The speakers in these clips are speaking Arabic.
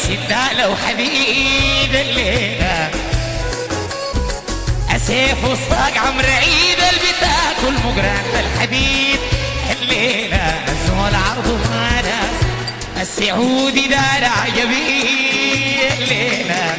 سدالة وحديد الليلة سيف وصاق عمر عيد البتاك والمقران بالحديد الليلة الزول عرض ناس السعودي دار عجبي الليلة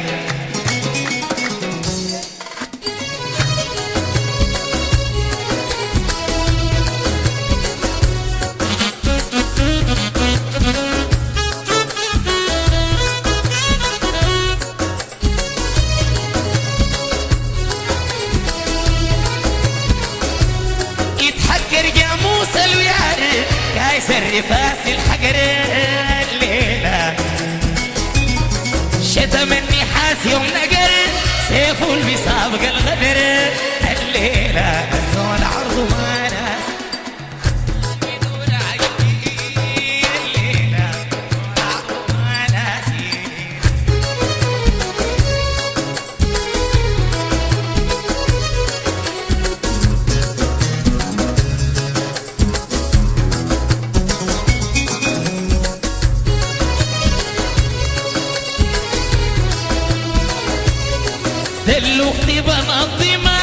الرفاس الحجر الليلة شتم النحاس يوم نقر سيفه البسابق الغدر الليلة الزول عرضه ما ناس بدون عقلي الليلة الزول عرضه ما ناسي دلوقتي بنظمة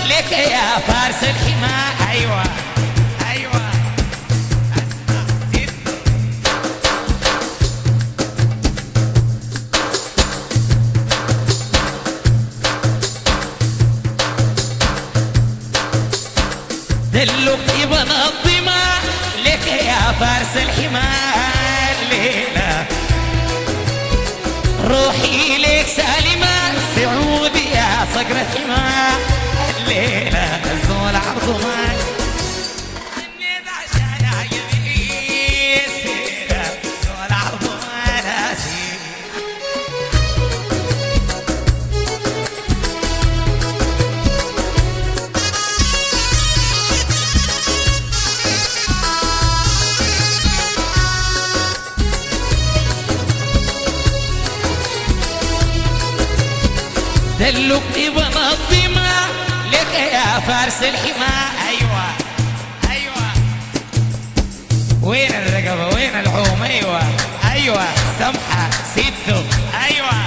لك يا فارس الحماة أيوة أيوة أسمع زد دلوقتي بنظمة لك يا فارس الحماة الليلة روحي لك سالمة سعودي يا صقر الحماة الليلة الزول عرضه ما النيد عشان عجبي السيرة الزول عرضه ما ناسي دلوقتي بنظمة لك يا فارس الحماة أيوة أيوة وين الرقبة وين العوم أيوة أيوة سمحة سيدو أيوة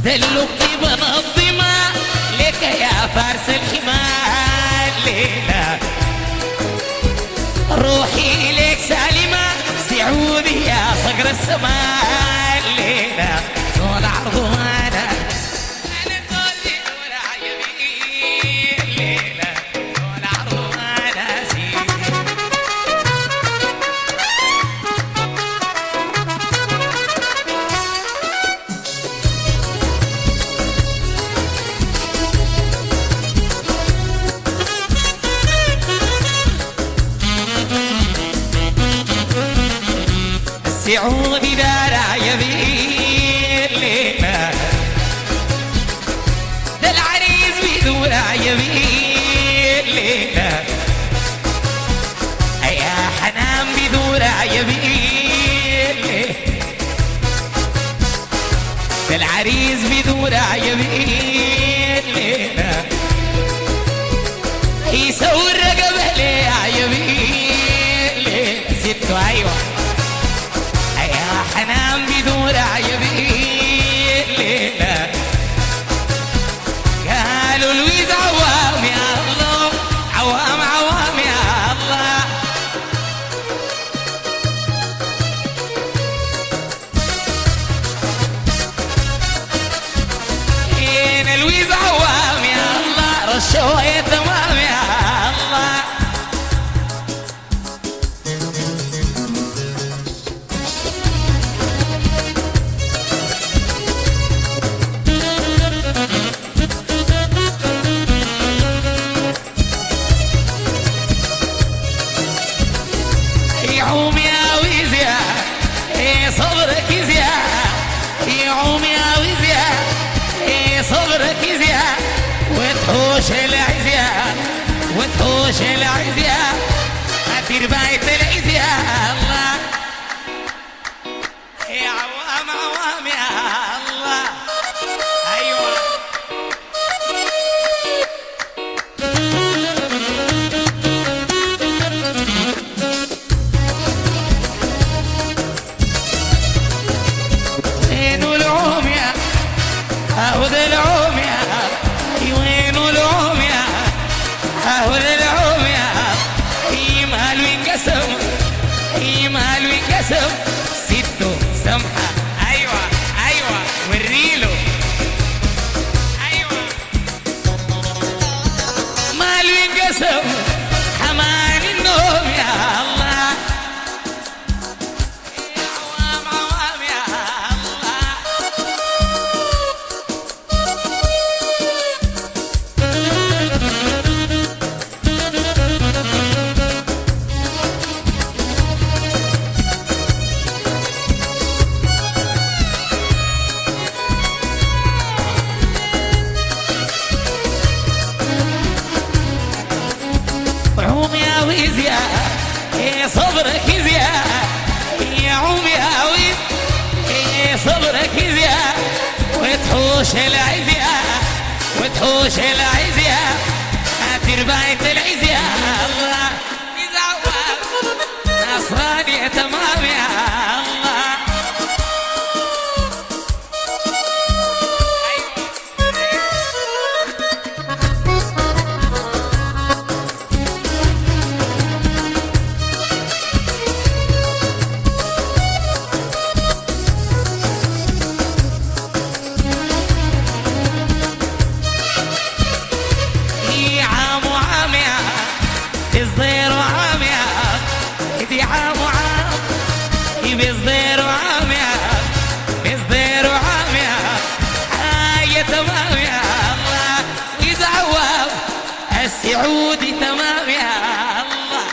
دلوقتي بنظمة لك يا فارس الحماة الليلة روحي لك سالمة سعودي يا صقر السماء الليلة زول عرضه مانا أنا زول ولا عجبي الليلة زول عرضه ما ناسي سعودي دار عجبي الليلة ده العريس بيدور عجبي الليلة يا حنان بيدور عجبي الليلة ده العريس بيدور عجبي الليلة يسوي الرقبة ليه عجبي الليلة ستة أيوة حنان بدور عجبي الليلة قالوا لويز عوام يا الله عوام عوام يا الله هنا لويز عوام يا الله رشوا يا تمام يا الله يعوم يا ويزيا صبرك يزيا يعوم يا ويزيا صبرك يزيا وتحوش العزيا وتحوش العزيا ترباية العزيا الله يا عوام عوام يا الله اهود العومية وين العومية اهود العومية يمهل وينقسم يمهل وينقسم ستو سمحة ايوه ايوه وريله ايوه مال وينقسم حمان النوم يا الله يا عوام عوام يا الله عوم يا ويز يا صبرك يا يا عوم يا ويز يا صبرك يا وتحوش العزيا وتحوش العزيا ترباية العزيا الله يزعوها نصراني تمام يا الله عام وعام يا الصغير وعام يا دي عام وعام بالصغير وعام يا بالصغير وعام يا يا تمام يا الله ويزعواب السعودي تمام يا الله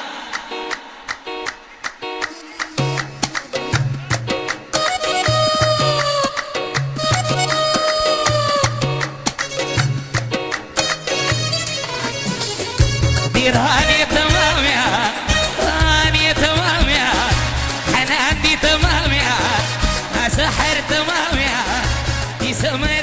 راني تمام يا راني تمام يا حنان دي تمام يا سحر تمام يا يسمى